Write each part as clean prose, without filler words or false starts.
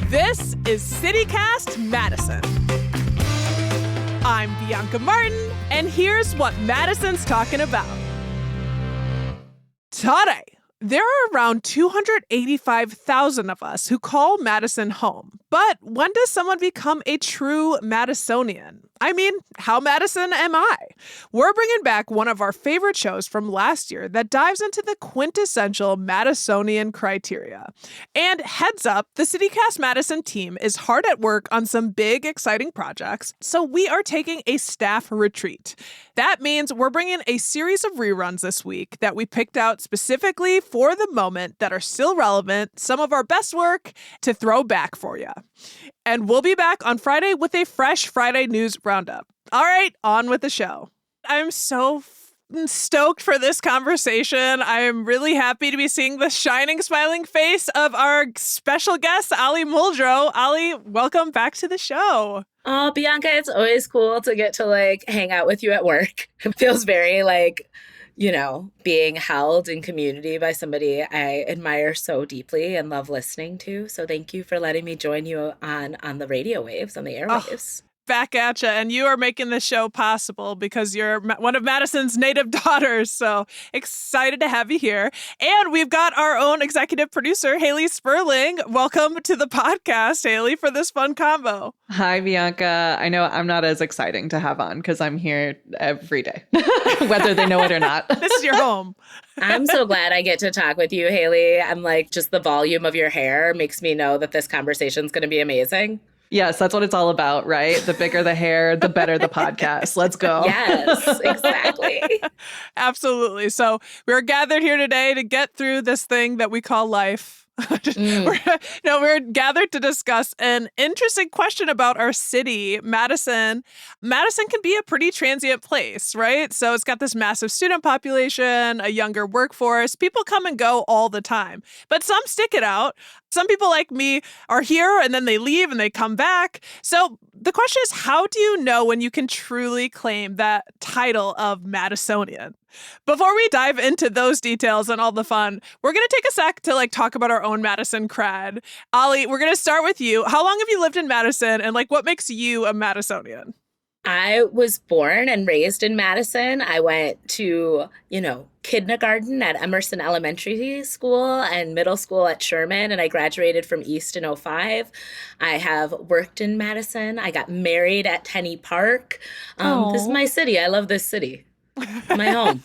This is CityCast Madison. I'm Bianca Martin, and here's what Madison's talking about. Today, there are around 285,000 of us who call Madison home. But when does someone become a true Madisonian? I mean, how Madison am I? We're bringing back one of our favorite shows from last year that dives into the quintessential Madisonian criteria. And heads up, the CityCast Madison team is hard at work on some big, exciting projects, so we are taking a staff retreat. That means we're bringing a series of reruns this week that we picked out specifically for the moment that are still relevant, some of our best work to throw back for you. And we'll be back on Friday with a fresh Friday news roundup. All right, on with the show. I'm so stoked for this conversation. I am really happy to be seeing the shining, smiling face of our special guest, Ali Muldrow. Ali, welcome back to the show. Oh, Bianca, it's always cool to get to hang out with you at work. It feels very being held in community by somebody I admire so deeply and love listening to. So thank you for letting me join you on the radio waves, on the airwaves. Back at you. And you are making this show possible because you're one of Madison's native daughters. So excited to have you here. And we've got our own executive producer, Haley Sperling. Welcome to the podcast, Haley, for this fun combo. Hi, Bianca. I know I'm not as exciting to have on because I'm here every day, whether they know it or not. This is your home. I'm so glad I get to talk with you, Haley. I'm just the volume of your hair makes me know that this conversation is going to be amazing. Yes, that's what it's all about, right? The bigger the hair, the better the podcast. Let's go. Yes, exactly. Absolutely. So we're gathered here today to get through this thing that we call life. We're gathered to discuss an interesting question about our city, Madison. Madison can be a pretty transient place, right? So it's got this massive student population, a younger workforce. People come and go all the time, but some stick it out. Some people like me are here and then they leave and they come back. So the question is, how do you know when you can truly claim that title of Madisonian? Before we dive into those details and all the fun, we're going to take a sec to talk about our own Madison cred. Ali, we're going to start with you. How long have you lived in Madison and what makes you a Madisonian? I was born and raised in Madison. I went to, kindergarten at Emerson Elementary School and middle school at Sherman, and I graduated from East in 2005. I have worked in Madison. I got married at Tenney Park. This is my city. I love this city. My home.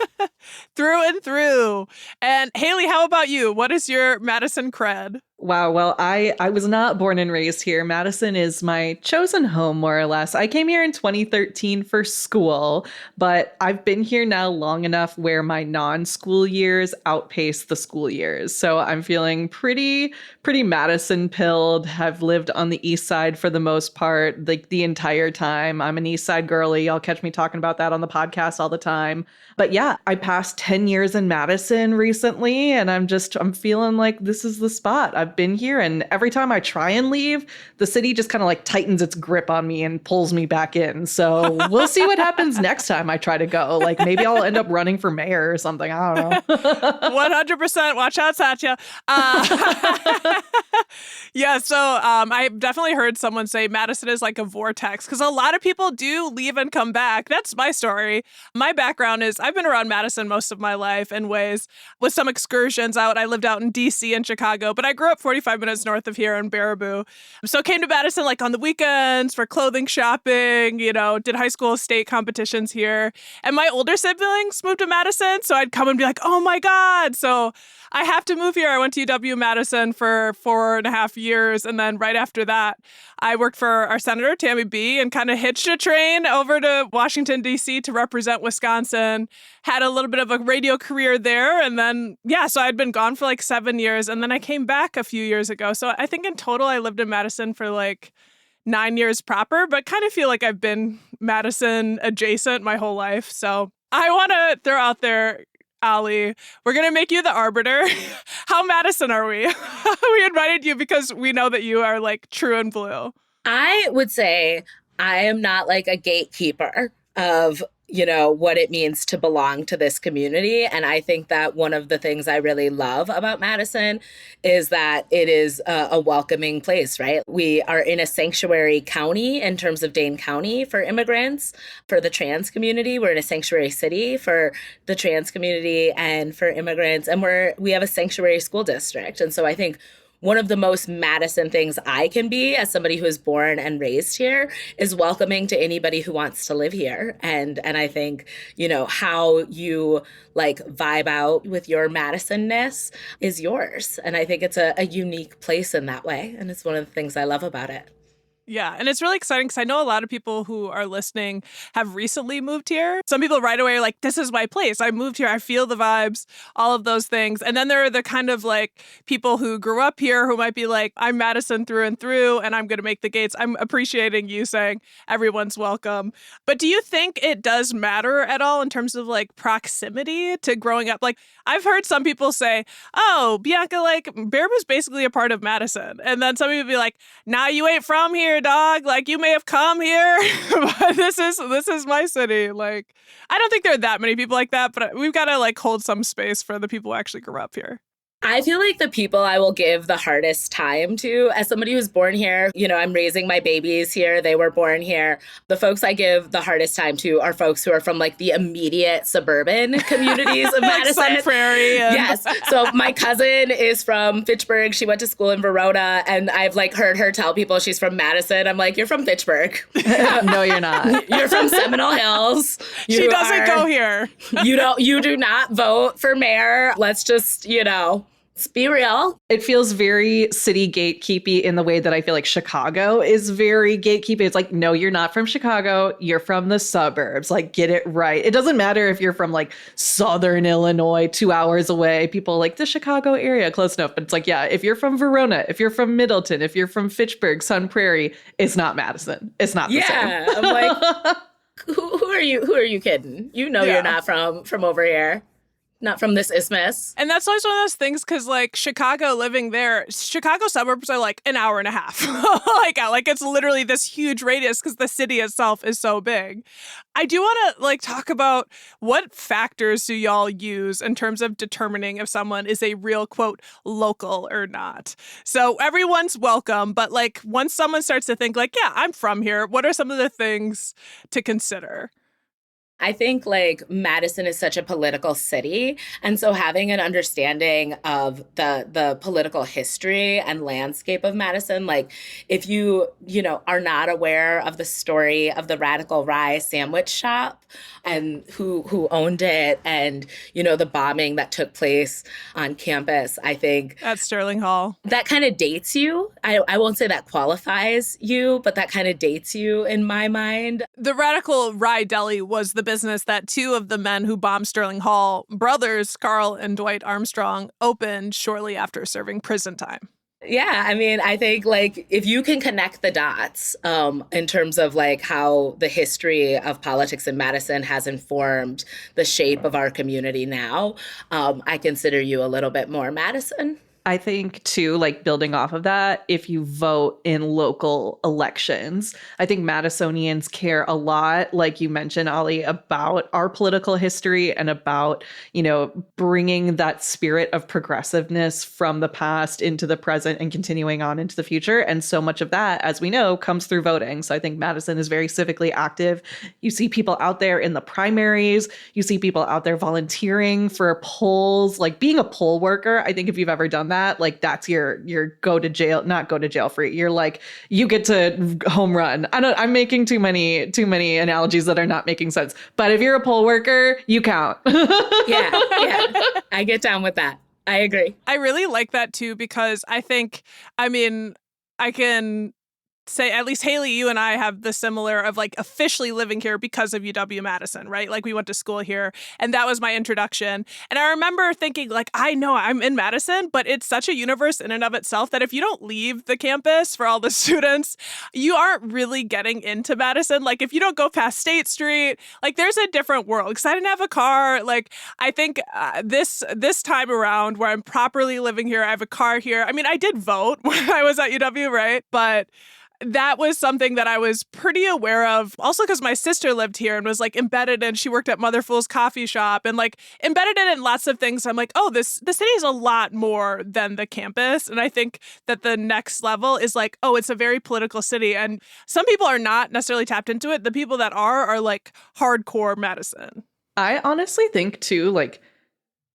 Through and through. And Haley, how about you? What is your Madison cred? Wow. Well, I was not born and raised here. Madison is my chosen home, more or less. I came here in 2013 for school, but I've been here now long enough where my non-school years outpace the school years. So I'm feeling pretty Madison-pilled. I've lived on the east side for the most part, the entire time. I'm an east side girly. Y'all catch me talking about that on the podcast all the time. But yeah, I passed 10 years in Madison recently, and I'm feeling like this is the spot. I've been here, and every time I try and leave, the city just kind of tightens its grip on me and pulls me back in. So we'll see what happens next time I try to go. Maybe I'll end up running for mayor or something. I don't know. 100%. Watch out, Satya. Yeah, so I've definitely heard someone say Madison is like a vortex because a lot of people do leave and come back. That's my story. My background is I've been around Madison most of my life in ways with some excursions out. I lived out in D.C. and Chicago, but I grew up 45 minutes north of here in Baraboo. So came to Madison on the weekends for clothing shopping, did high school state competitions here. And my older siblings moved to Madison, so I'd come and be like, oh my God. So I have to move here. I went to UW-Madison for 4.5 years. And then right after that, I worked for our Senator, Tammy B, and kind of hitched a train over to Washington, D.C. to represent Wisconsin. Had a little bit of a radio career there. And then, so I'd been gone for 7 years. And then I came back a few years ago. So I think in total, I lived in Madison for 9 years proper, but kind of feel like I've been Madison adjacent my whole life. So I want to throw out there, Ali, we're going to make you the arbiter. How Madison are we? We invited you because we know that you are true and blue. I would say I am not a gatekeeper of what it means to belong to this community. And I think that one of the things I really love about Madison is that it is a welcoming place, right? We are in a sanctuary county in terms of Dane County for immigrants, for the trans community. We're in a sanctuary city for the trans community and for immigrants. And we have a sanctuary school district. And so I think one of the most Madison things I can be as somebody who is born and raised here is welcoming to anybody who wants to live here. And I think, how you like vibe out with your Madison-ness is yours. And I think it's a unique place in that way. And it's one of the things I love about it. Yeah, and it's really exciting because I know a lot of people who are listening have recently moved here. Some people right away are like, this is my place. I moved here. I feel the vibes, all of those things. And then there are the kind of like people who grew up here who might be like, I'm Madison through and through, and I'm going to make the gates. I'm appreciating you saying everyone's welcome. But do you think it does matter at all in terms of like proximity to growing up? Like, I've heard some people say, oh, Bianca, like, Baraboo's basically a part of Madison. And then some people be like, nah, you ain't from here, dog. Like, you may have come here, but this is my city. Like, I don't think there are that many people like that, but we've got to like hold some space for the people who actually grew up here. I feel like the people I will give the hardest time to, as somebody who's born here, I'm raising my babies here. They were born here. The folks I give the hardest time to are folks who are from like the immediate suburban communities of Madison. Sun Prairie. Yes. So my cousin is from Fitchburg. She went to school in Verona, and I've like heard her tell people she's from Madison. I'm like, you're from Fitchburg. No, you're not. You're from Seminole Hills. She doesn't go here. You do not vote for mayor. Let's just, let's be real. It feels very city gatekeepy in the way that I feel like Chicago is very gatekeepy. It's like, no, you're not from Chicago. You're from the suburbs. Like, get it right. It doesn't matter if you're from like Southern Illinois, 2 hours away. People like the Chicago area, close enough. But it's like, yeah, if you're from Verona, if you're from Middleton, if you're from Fitchburg, Sun Prairie, it's not Madison. It's not the same. Yeah, I'm like, who are you? Who are you kidding? You're not from over here. Not from this isthmus. And that's always one of those things because, like, Chicago, living there, Chicago suburbs are like an hour and a half. like it's literally this huge radius because the city itself is so big. I do want to, like, talk about what factors do y'all use in terms of determining if someone is a real, quote, local or not. So everyone's welcome, but, like, once someone starts to think, like, yeah, I'm from here, what are some of the things to consider? I think like Madison is such a political city. And so having an understanding of the political history and landscape of Madison, like if you are not aware of the story of the Radical Rye sandwich shop and who owned it and, the bombing that took place on campus, I think at Sterling Hall, that kind of dates you. I won't say that qualifies you, but that kind of dates you in my mind. The Radical Rye Deli was the business that two of the men who bombed Sterling Hall, brothers Carl and Dwight Armstrong, opened shortly after serving prison time. Yeah, I mean, I think like if you can connect the dots in terms of like how the history of politics in Madison has informed the shape of our community now, I consider you a little bit more Madison. I think, too, like building off of that, if you vote in local elections, I think Madisonians care a lot, like you mentioned, Ali, about our political history and about, bringing that spirit of progressiveness from the past into the present and continuing on into the future. And so much of that, as we know, comes through voting. So I think Madison is very civically active. You see people out there in the primaries. You see people out there volunteering for polls, like being a poll worker. I think if you've ever done that, like that's your go to jail, not go to jail free. You're like, you get to home run. I'm making too many analogies that are not making sense. But if you're a poll worker, you count. Yeah. I get down with that. I agree. I really like that too, because I can say, at least Haley, you and I have the similar of like officially living here because of UW-Madison, right? Like we went to school here and that was my introduction. And I remember thinking like, I know I'm in Madison, but it's such a universe in and of itself that if you don't leave the campus for all the students, you aren't really getting into Madison. Like if you don't go past State Street, like there's a different world because I didn't have a car. Like I think this time around where I'm properly living here, I have a car here. I mean, I did vote when I was at UW, right? But that was something that I was pretty aware of. Also because my sister lived here and was like embedded in, she worked at Motherfool's coffee shop and like embedded in lots of things. I'm like, oh, the city is a lot more than the campus. And I think that the next level is like, oh, it's a very political city. And some people are not necessarily tapped into it. The people that are like hardcore Madison. I honestly think too, like,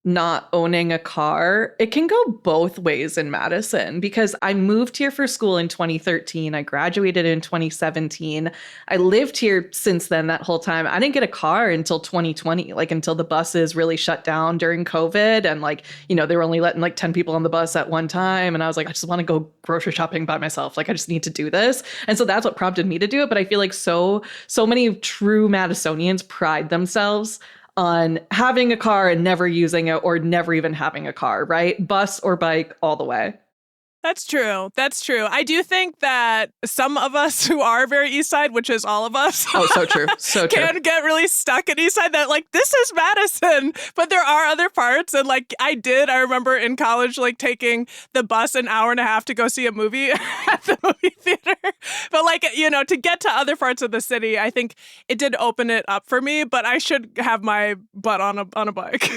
not owning a car, it can go both ways in Madison because I moved here for school in 2013. I graduated in 2017. I lived here since then that whole time. I didn't get a car until 2020, like until the buses really shut down during COVID. And like, you know, they were only letting like 10 people on the bus at one time. And I was like, I just want to go grocery shopping by myself. Like, I just need to do this. And so that's what prompted me to do it. But I feel like so many true Madisonians pride themselves on having a car and never using it or never even having a car, right? Bus or bike all the way. That's true. That's true. I do think that some of us who are very East Side, which is all of us, oh, so true, so true, can get really stuck at East Side that like, this is Madison, but there are other parts. And like I remember in college, like taking the bus an hour and a half to go see a movie at the movie theater. But like, you know, to get to other parts of the city, I think it did open it up for me, but I should have my butt on a bike.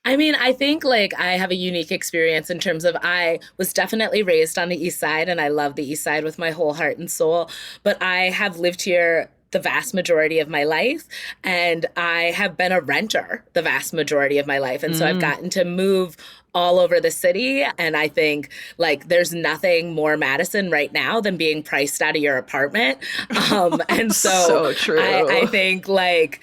I mean, I think like I have a unique experience in terms of I was definitely raised on the East Side and I love the East Side with my whole heart and soul. But I have lived here the vast majority of my life and I have been a renter the vast majority of my life. And so I've gotten to move all over the city. And I think like there's nothing more Madison right now than being priced out of your apartment. And so true. I think like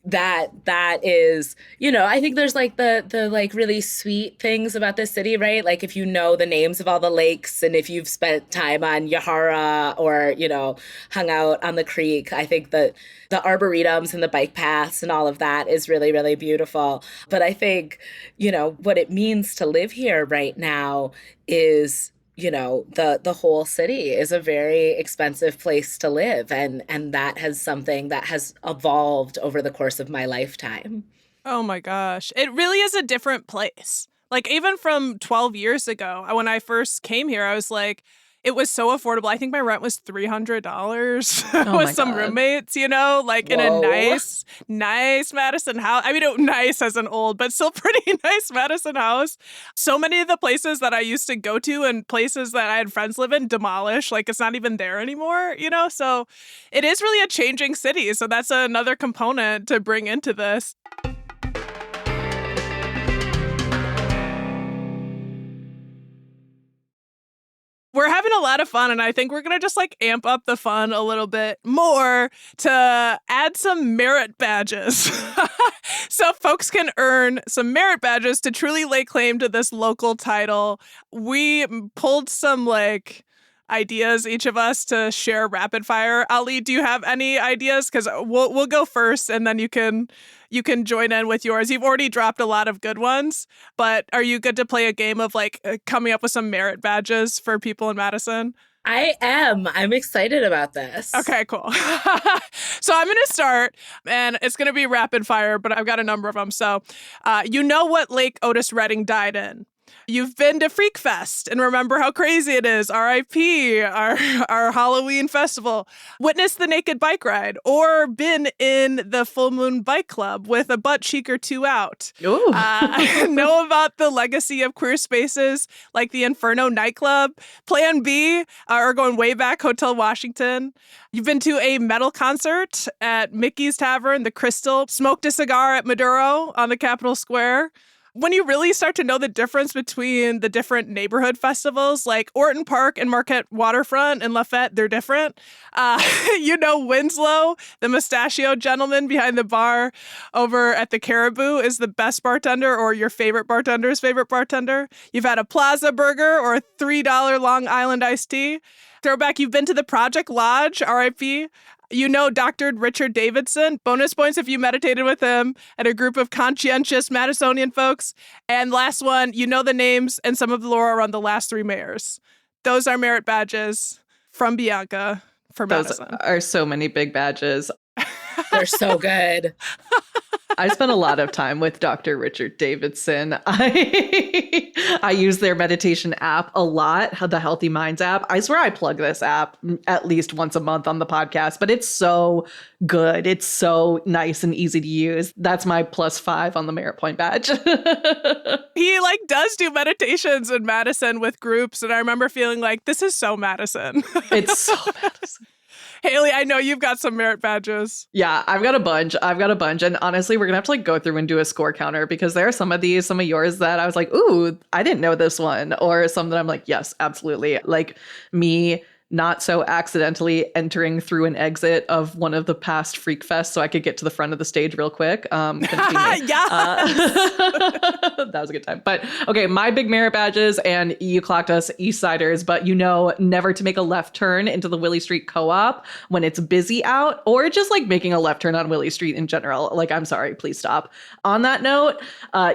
that is, you know, I think there's like the like really sweet things about this city, right? Like if you know the names of all the lakes and if you've spent time on Yahara or, you know, hung out on the creek, I think that the arboretums and the bike paths and all of that is really, really beautiful. But I think, you know, what it means to live here right now is, you know, the whole city is a very expensive place to live. And that has something that has evolved over the course of my lifetime. Oh my gosh. It really is a different place. Like even from 12 years ago, when I first came here, I was like, it was so affordable. I think my rent was $300 with some roommates, you know, like in a nice Madison house. I mean, nice as an old, but still pretty nice Madison house. So many of the places that I used to go to and places that I had friends live in demolished, like it's not even there anymore, you know? So it is really a changing city. So that's another component to bring into this. We're having a lot of fun, and I think we're going to just like amp up the fun a little bit more to add some merit badges. So folks can earn some merit badges to truly lay claim to this local title. We pulled some like ideas, each of us, to share rapid fire. Ali, do you have any ideas? Because we'll go first, and then you can join in with yours. You've already dropped a lot of good ones, but are you good to play a game of like coming up with some merit badges for people in Madison? I am. I'm excited about this. Okay, cool. So I'm going to start, and it's going to be rapid fire, but I've got a number of them. So you know what lake Otis Redding died in? You've been to Freak Fest and remember how crazy it is. R.I.P. Our Halloween festival. Witnessed the naked bike ride or been in the Full Moon Bike Club with a butt cheek or two out. Know about the legacy of queer spaces like the Inferno nightclub. Plan B, or going way back, Hotel Washington. You've been to a metal concert at Mickey's Tavern, the Crystal. Smoked a cigar at Maduro on the Capitol Square. When you really start to know the difference between the different neighborhood festivals, like Orton Park and Marquette Waterfront and Lafayette, they're different. You know Winslow, the mustachioed gentleman behind the bar over at the Caribou, is the best bartender or your favorite bartender's favorite bartender. You've had a Plaza Burger or a $3 Long Island iced tea. Throwback, you've been to the Project Lodge, RIP. You know Dr. Richard Davidson. Bonus points if you meditated with him and a group of conscientious Madisonian folks. And last one, you know the names and some of the lore around the last three mayors. Those are merit badges from Bianca for Madison. Those are so many big badges. They're so good. I spent a lot of time with Dr. Richard Davidson. I use their meditation app a lot, the Healthy Minds app. I swear I plug this app at least once a month on the podcast, but it's so good. It's so nice and easy to use. That's my +5 on the Merit Point badge. He like does do meditations in Madison with groups, and I remember feeling like, this is so Madison. It's so Madison. Haley, I know you've got some merit badges. Yeah, I've got a bunch. And honestly, we're going to have to like go through and do a score counter because there are some of yours that I was like, ooh, I didn't know this one. Or some that I'm like, yes, absolutely. Like me not so accidentally entering through an exit of one of the past Freak Fests so I could get to the front of the stage real quick. Yes. That was a good time. But okay, my big merit badges, and you clocked us East Siders, but you know never to make a left turn into the Willie Street Co-op when it's busy out, or just like making a left turn on Willie Street in general. Like, I'm sorry, please stop. On that note,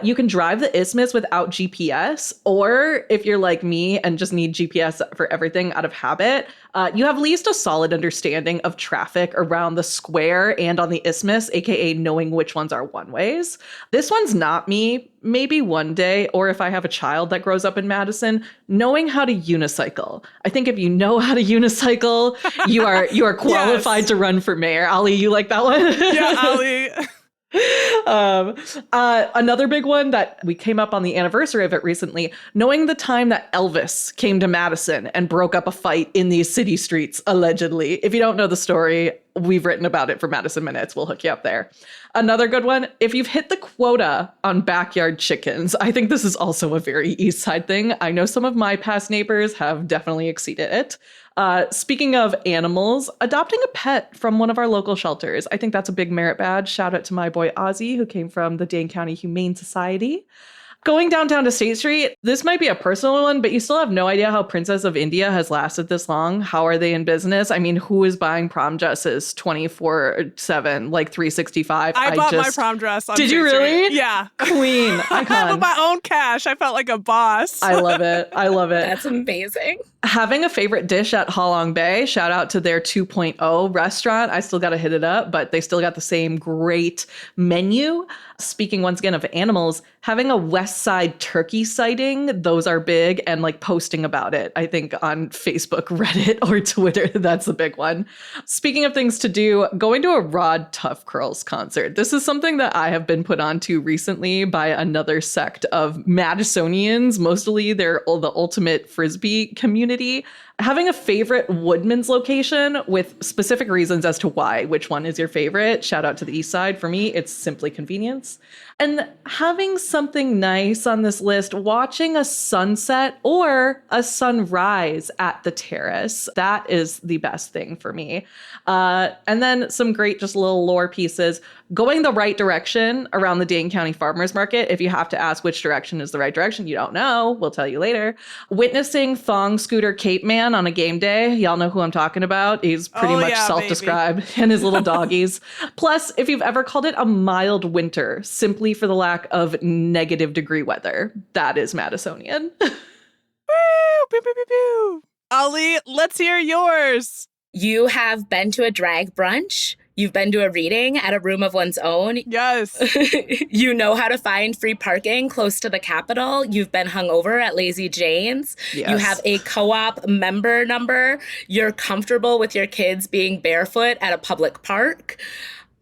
you can drive the Isthmus without GPS, or if you're like me and just need GPS for everything out of habit, you have at least a solid understanding of traffic around the square and on the Isthmus, aka knowing which ones are one-ways. This one's not me. Maybe one day, or if I have a child that grows up in Madison, knowing how to unicycle. I think if you know how to unicycle, you are qualified to run for mayor. Ali, you like that one? Yeah, Ali. Another big one that we came up on the anniversary of it recently, knowing the time that Elvis came to Madison and broke up a fight in these city streets, allegedly. If you don't know the story, we've written about it for Madison Minutes. We'll hook you up there. Another good one, if you've hit the quota on backyard chickens, I think this is also a very East Side thing. I know some of my past neighbors have definitely exceeded it. Speaking of animals, adopting a pet from one of our local shelters. I think that's a big merit badge. Shout out to my boy Ozzy, who came from the Dane County Humane Society. Going downtown to State Street, this might be a personal one, but you still have no idea how Princess of India has lasted this long. How are they in business? I mean, who is buying prom dresses 24/7, like 365? I bought my prom dress on Did you State really? Street. Yeah. Queen, I icon. with my own cash. I felt like a boss. I love it. I love it. That's amazing. Having a favorite dish at Halong Bay, shout out to their 2.0 restaurant. I still got to hit it up, but they still got the same great menu. Speaking once again of animals, having a West Side turkey sighting, those are big, and like posting about it, I think on Facebook, Reddit, or Twitter, that's a big one. Speaking of things to do, going to a Rod Tough Curls concert. This is something that I have been put onto recently by another sect of Madisonians, mostly they're the ultimate Frisbee community. Having a favorite Woodman's location with specific reasons as to why, which one is your favorite. Shout out to the East Side. For me, it's simply convenience. And having something nice on this list, watching a sunset or a sunrise at the terrace. That is the best thing for me. And then some great just little lore pieces. Going the right direction around the Dane County Farmers Market. If you have to ask which direction is the right direction, you don't know. We'll tell you later. Witnessing Thong Scooter Cape Man on a game day. Y'all know who I'm talking about. He's pretty much self-described, baby. And his little doggies. Plus, if you've ever called it a mild winter, simply for the lack of negative degree weather, that is Madisonian. Woo! Pew, pew, pew, pew. Ali, let's hear yours. You have been to a drag brunch. You've been to a reading at a room of one's own. Yes. You know how to find free parking close to the Capitol. You've been hungover at Lazy Jane's. Yes. You have a co-op member number. You're comfortable with your kids being barefoot at a public park.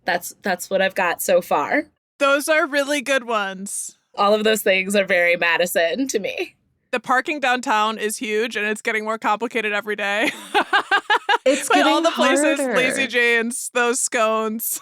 That's what I've got so far. Those are really good ones. All of those things are very Madison to me. The parking downtown is huge, and it's getting more complicated every day. It's By getting all the places, harder. Lazy Jane's, those scones.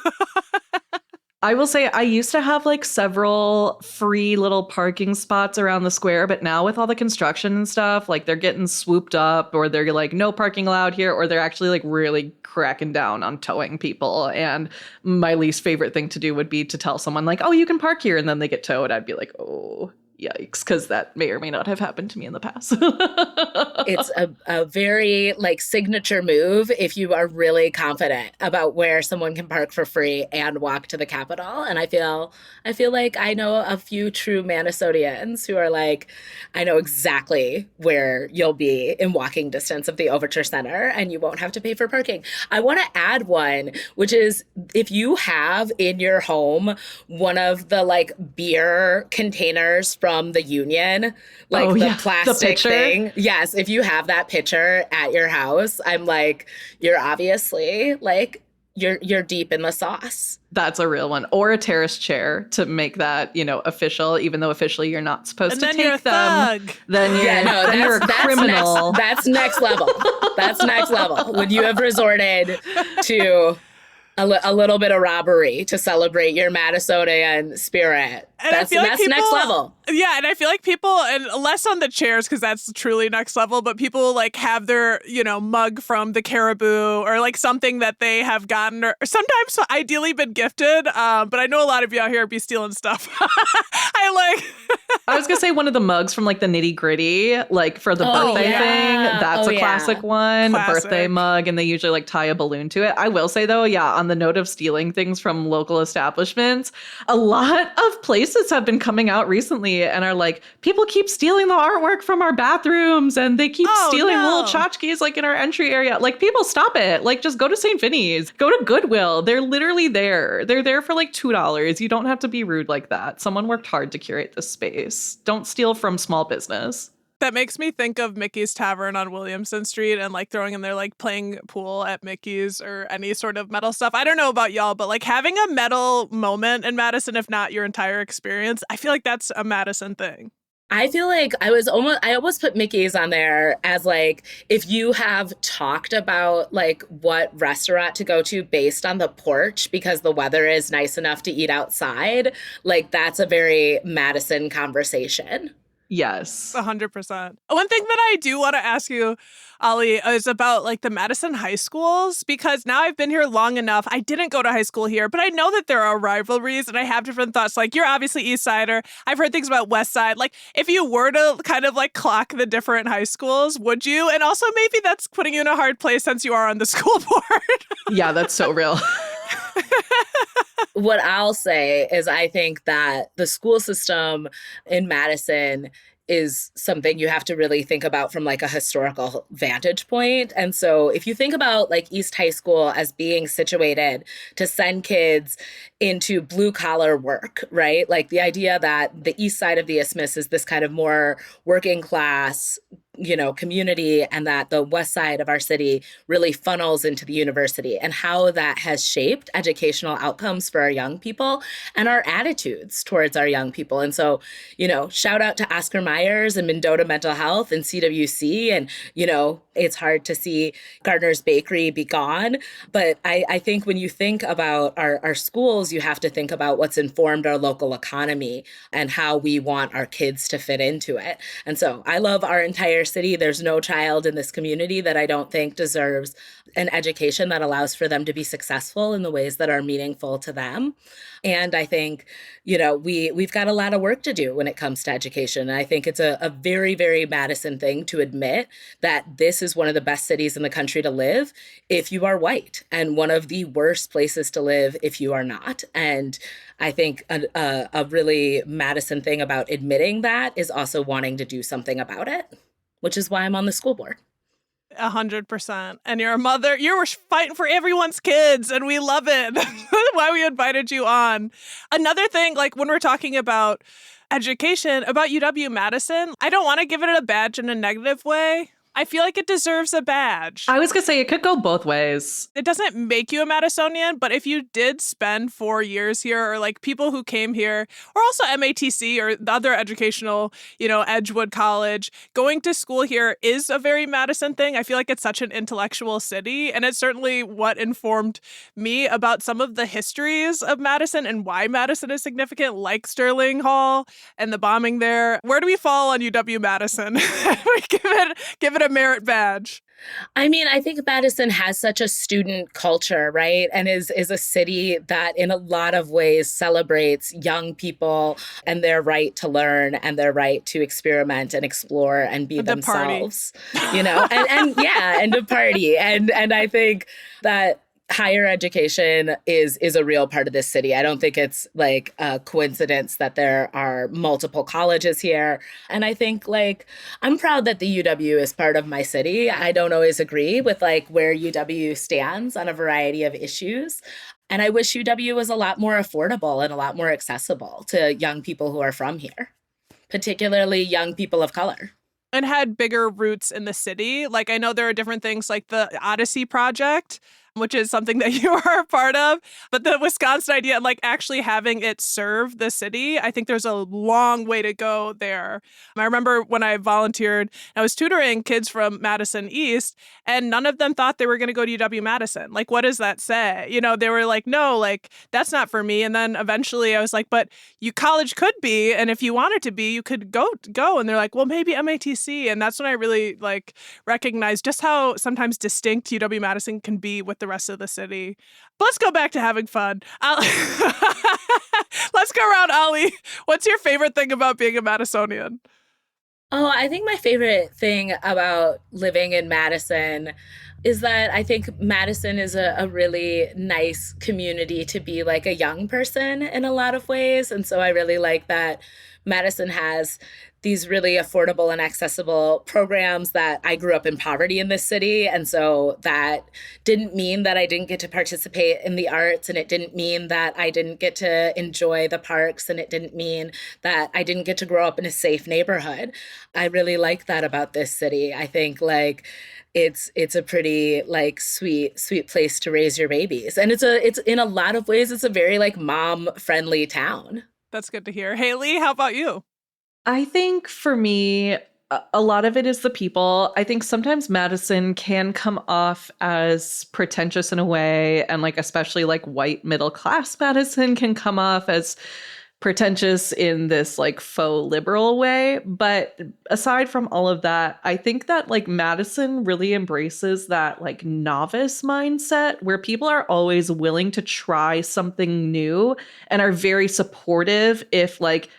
I will say I used to have like several free little parking spots around the square, but now with all the construction and stuff, like they're getting swooped up, or they're like no parking allowed here, or they're actually like really cracking down on towing people. And my least favorite thing to do would be to tell someone like, oh, you can park here, and then they get towed. I'd be like, oh, Yikes, because that may or may not have happened to me in the past. It's a very like signature move if you are really confident about where someone can park for free and walk to the Capitol. And I feel like I know a few true Madisonians who are like, I know exactly where you'll be in walking distance of the Overture Center and you won't have to pay for parking. I want to add one, which is if you have in your home one of the like beer containers from the Union, like the plastic thing. Yes, if you have that pitcher at your house, I'm like, you're obviously like you're deep in the sauce. That's a real one. Or a terrace chair to make that, official, even though officially you're not supposed to take them. Then you're a criminal. That's next level. That's next level. When you have resorted to a little bit of robbery to celebrate your Madisonian spirit. And that's next level. Yeah, and I feel like people, and less on the chairs because that's truly next level, but people like have their, mug from the Caribou or like something that they have gotten or sometimes ideally been gifted. But I know a lot of you out here be stealing stuff. I was going to say one of the mugs from like the Nitty Gritty, like for the birthday thing. That's a classic one. Classic. Birthday mug, and they usually like tie a balloon to it. I will say though, on the note of stealing things from local establishments, a lot of places have been coming out recently and are like, people keep stealing the artwork from our bathrooms and they keep stealing little tchotchkes like in our entry area. Like, people, stop it. Like, just go to St. Vinny's, go to Goodwill. They're literally there. They're there for like $2. You don't have to be rude like that. Someone worked hard to curate this space. Don't steal from small business. That makes me think of Mickey's Tavern on Williamson Street and like throwing in there like playing pool at Mickey's or any sort of metal stuff. I don't know about y'all, but like having a metal moment in Madison, if not your entire experience, I feel like that's a Madison thing. I feel like I almost put Mickey's on there as like, if you have talked about like what restaurant to go to based on the porch because the weather is nice enough to eat outside, like that's a very Madison conversation. Yes. 100%. One thing that I do want to ask you, Ollie, is about like the Madison high schools, because now I've been here long enough. I didn't go to high school here, but I know that there are rivalries and I have different thoughts. Like, you're obviously East Sider. I've heard things about West Side. Like, if you were to kind of like clock the different high schools, would you? And also maybe that's putting you in a hard place since you are on the school board. Yeah, that's so real. What I'll say is I think that the school system in Madison is something you have to really think about from like a historical vantage point. And so if you think about like East High School as being situated to send kids into blue collar work, right? Like the idea that the east side of the Isthmus is this kind of more working class, community, and that the west side of our city really funnels into the university, and how that has shaped educational outcomes for our young people and our attitudes towards our young people. And so, shout out to Oscar Myers and Mendota Mental Health and CWC. And, it's hard to see Gardner's Bakery be gone. But I think when you think about our schools, you have to think about what's informed our local economy and how we want our kids to fit into it. And so I love our entire city. There's no child in this community that I don't think deserves an education that allows for them to be successful in the ways that are meaningful to them. And I think, we've got a lot of work to do when it comes to education. And I think it's a very, very Madison thing to admit that this is one of the best cities in the country to live if you are white, and one of the worst places to live if you are not. And I think a really Madison thing about admitting that is also wanting to do something about it, which is why I'm on the school board. 100%. And you're a mother. You're fighting for everyone's kids, and we love it. That's why we invited you on. Another thing, like when we're talking about education, about UW-Madison, I don't want to give it a badge in a negative way. I feel like it deserves a badge. I was going to say, it could go both ways. It doesn't make you a Madisonian, but if you did spend 4 years here, or like people who came here, or also MATC or the other educational, Edgewood College, going to school here is a very Madison thing. I feel like it's such an intellectual city, and it's certainly what informed me about some of the histories of Madison and why Madison is significant, like Sterling Hall and the bombing there. Where do we fall on UW-Madison? We give it a merit badge. I mean, I think Madison has such a student culture, right? And is a city that in a lot of ways celebrates young people and their right to learn and their right to experiment and explore and be The party. themselves, and yeah, and to party. And I think that higher education is a real part of this city. I don't think it's like a coincidence that there are multiple colleges here. And I think like I'm proud that the UW is part of my city. I don't always agree with like where UW stands on a variety of issues. And I wish UW was a lot more affordable and a lot more accessible to young people who are from here, particularly young people of color. And had bigger roots in the city. Like I know there are different things like the Odyssey Project, which is something that you are a part of. But the Wisconsin idea, like actually having it serve the city, I think there's a long way to go there. I remember when I volunteered, I was tutoring kids from Madison East, and none of them thought they were going to go to UW-Madison. Like, what does that say? You know, they were like, no, like, that's not for me. And then eventually I was like, but you college could be, and if you wanted to be, you could go. And they're like, well, maybe MATC. And that's when I really like recognized just how sometimes distinct UW-Madison can be with the rest of the city. But let's go back to having fun. Let's go around, Ali. What's your favorite thing about being a Madisonian? Oh, I think my favorite thing about living in Madison is that I think Madison is a really nice community to be like a young person in a lot of ways. And so I really like that Madison has these really affordable and accessible programs that I grew up in poverty in this city. And so that didn't mean that I didn't get to participate in the arts, and it didn't mean that I didn't get to enjoy the parks, and it didn't mean that I didn't get to grow up in a safe neighborhood. I really like that about this city. I think like it's a pretty like sweet place to raise your babies. And it's in a lot of ways it's a very like mom friendly town. That's good to hear. Haley, how about you? I think for me, a lot of it is the people. I think sometimes Madison can come off as pretentious in a way, and like especially like white middle class Madison can come off as pretentious in this like faux liberal way. But aside from all of that, I think that like Madison really embraces that like novice mindset where people are always willing to try something new and are very supportive if like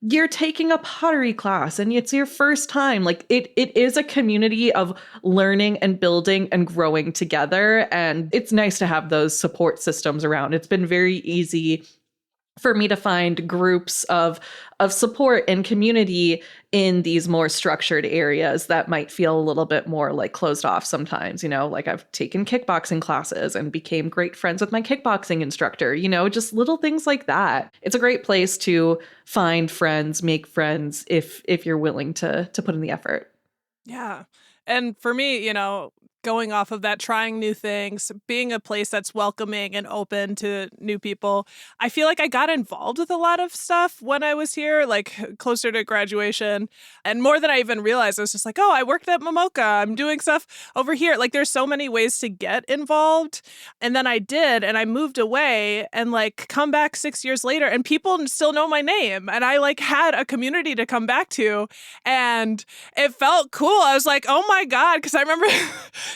you're taking a pottery class and it's your first time. Like it is a community of learning and building and growing together. And it's nice to have those support systems around. It's been very easy for me to find groups of support and community in these more structured areas that might feel a little bit more like closed off sometimes. You know, like I've taken kickboxing classes and became great friends with my kickboxing instructor, you know, just little things like that. It's a great place to find friends, make friends if you're willing to put in the effort. Yeah. And for me, you know, going off of that, trying new things, being a place that's welcoming and open to new people. I feel like I got involved with a lot of stuff when I was here, like closer to graduation. And more than I even realized, I was just like, oh, I worked at Momoka. I'm doing stuff over here. Like there's so many ways to get involved. And then I did, and I moved away and like come back 6 years later and people still know my name. And I like had a community to come back to, and it felt cool. I was like, oh my God. Cause I remember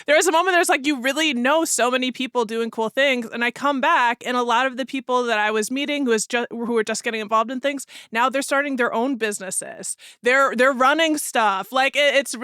there was a moment there's like, you really know so many people doing cool things. And I come back, and a lot of the people that I was meeting who were just getting involved in things, now they're starting their own businesses. They're running stuff. Like it's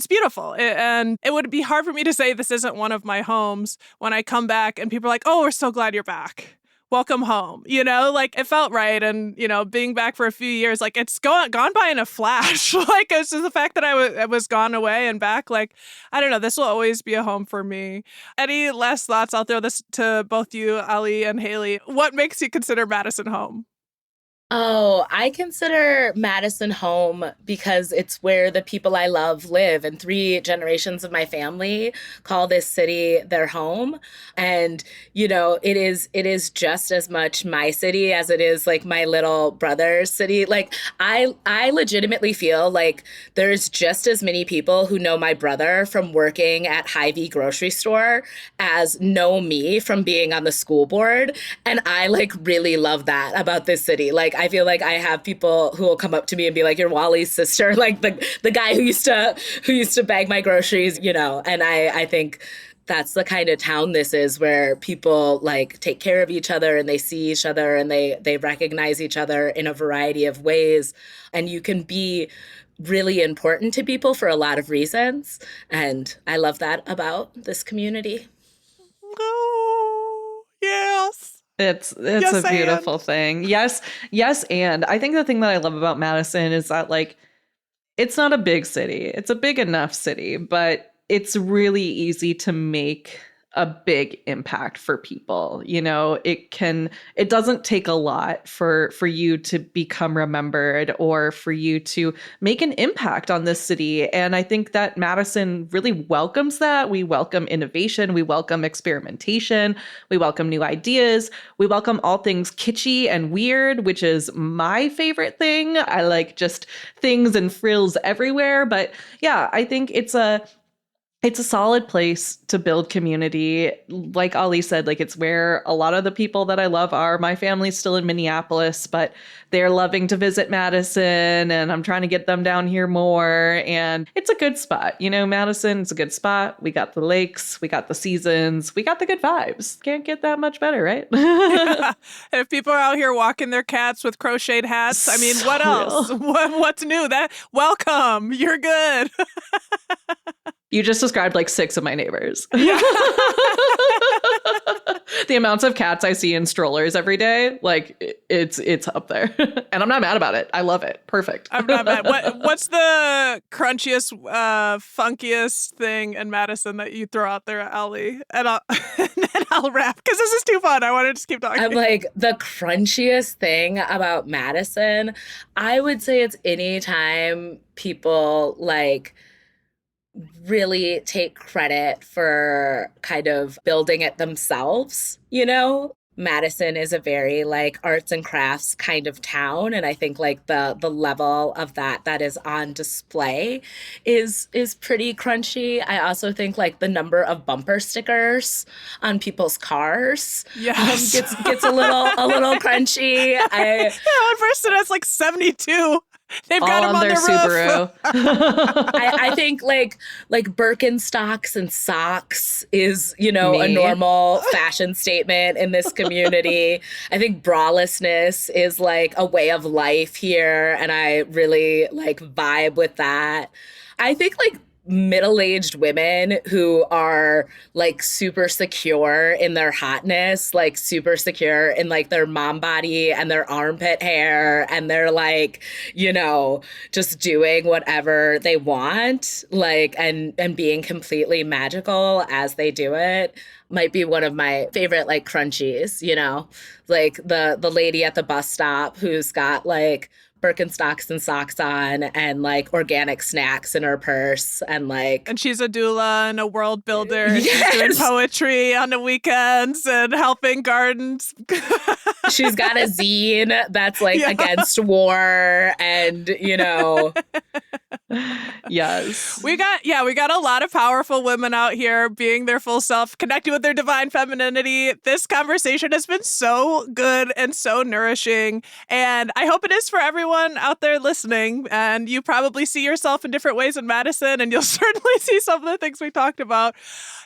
beautiful. And it would be hard for me to say this isn't one of my homes when I come back and people are like, oh, we're so glad you're back. Welcome home. You know, like it felt right. And, you know, being back for a few years, like it's gone by in a flash. Like it's just the fact that I was gone away and back. Like, I don't know, this will always be a home for me. Any last thoughts? I'll throw this to both you, Ali and Haley. What makes you consider Madison home? Oh, I consider Madison home because it's where the people I love live, and 3 generations of my family call this city their home. And, you know, it is just as much my city as it is like my little brother's city. Like I legitimately feel like there's just as many people who know my brother from working at Hy-Vee grocery store as know me from being on the school board. And I like really love that about this city. Like I feel like I have people who will come up to me and be like, "You're Wally's sister," like the guy who used to bag my groceries, And I think that's the kind of town this is, where people like take care of each other and they see each other and they recognize each other in a variety of ways. And you can be really important to people for a lot of reasons. And I love that about this community. Oh, yes. It's Yes, a beautiful thing. Yes, and I think the thing that I love about Madison is that, like, it's not a big city. It's a big enough city, but it's really easy to make a big impact for people. It doesn't take a lot for you to become remembered or for you to make an impact on this city. And I think that Madison really welcomes that. We welcome innovation. We welcome experimentation. We welcome new ideas. We welcome all things kitschy and weird, which is my favorite thing. I like just things and frills everywhere. But yeah, I think it's a solid place to build community. Like Ali said, like, it's where a lot of the people that I love are. My family's still in Minneapolis, but they're loving to visit Madison, and I'm trying to get them down here more. And it's a good spot. Madison's a good spot. We got the lakes, we got the seasons, we got the good vibes. Can't get that much better, right? Yeah. If people are out here walking their cats with crocheted hats, I mean, what else? What's new? Welcome. You're good. You just described like 6 of my neighbors. Yeah. The amounts of cats I see in strollers every day, like, it's up there. And I'm not mad about it. I love it. Perfect. I'm not mad. What's the crunchiest, funkiest thing in Madison that you throw out there, Allie? And I'll wrap, because this is too fun. I want to just keep talking. I'm like, the crunchiest thing about Madison, I would say it's anytime people like really take credit for kind of building it themselves. Madison is a very like arts and crafts kind of town, and I think like the level of that is on display is pretty crunchy. I also think like the number of bumper stickers on people's cars gets a little crunchy. One person has like 72. They've got them on their Subaru. I think like Birkenstocks and socks is, a normal fashion statement in this community. I think bralessness is like a way of life here, and I really like vibe with that. I think like middle-aged women who are like super secure in their hotness, like super secure in like their mom body and their armpit hair, and they're like, just doing whatever they want, like, and being completely magical as they do it, might be one of my favorite like crunchies, like the lady at the bus stop who's got like Birkenstocks and socks on and like organic snacks in her purse and she's a doula and a world builder, and yes! She's doing poetry on the weekends and helping gardens. She's got a zine that's like against war, and Yes. We got a lot of powerful women out here being their full self, connecting with their divine femininity. This conversation has been so good and so nourishing, and I hope it is for everyone out there listening. And you probably see yourself in different ways in Madison, and you'll certainly see some of the things we talked about.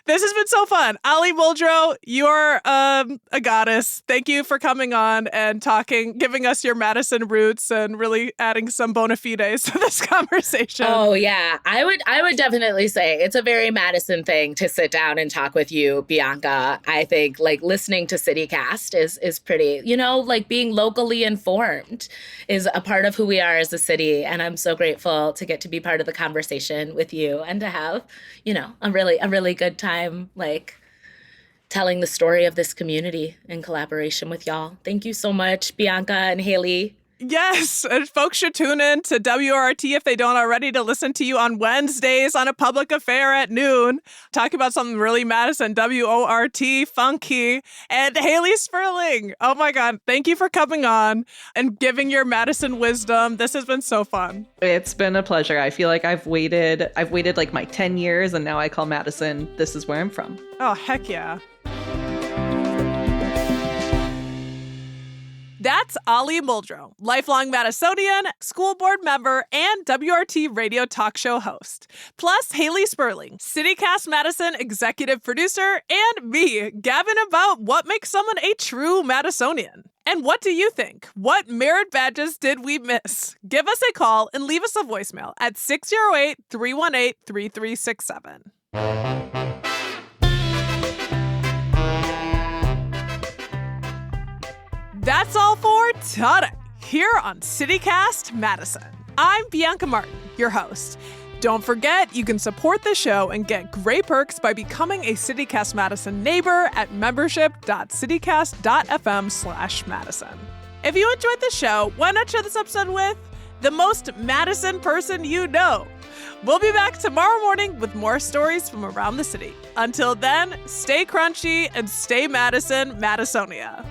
This has been so fun. Ali Muldrow, you're a goddess. Thank you for coming on and giving us your Madison roots and really adding some bona fides to this conversation. Oh yeah, I would definitely say it's a very Madison thing to sit down and talk with you, Bianca. I think like listening to CityCast is pretty, like being locally informed is a part of who we are as a city, and I'm so grateful to get to be part of the conversation with you and to have, a really good time like telling the story of this community in collaboration with y'all. Thank you so much, Bianca and Haley. Yes, and folks should tune in to WRT if they don't already to listen to you on Wednesdays on A Public Affair at noon, talking about something really Madison, WORT, funky, and Haley Sperling. Oh my God, thank you for coming on and giving your Madison wisdom. This has been so fun. It's been a pleasure. I feel like I've waited like my 10 years, and now I call Madison, this is where I'm from. Oh, heck yeah. That's Ali Muldrow, lifelong Madisonian, school board member, and WRT radio talk show host. Plus, Haley Sperling, CityCast Madison executive producer, and me, gabbing about what makes someone a true Madisonian. And what do you think? What merit badges did we miss? Give us a call and leave us a voicemail at 608-318-3367. That's all for today, here on CityCast Madison. I'm Bianca Martin, your host. Don't forget, you can support the show and get great perks by becoming a CityCast Madison neighbor at membership.citycast.fm/Madison. If you enjoyed the show, why not share this episode with the most Madison person you know? We'll be back tomorrow morning with more stories from around the city. Until then, stay crunchy and stay Madison, Madisonia.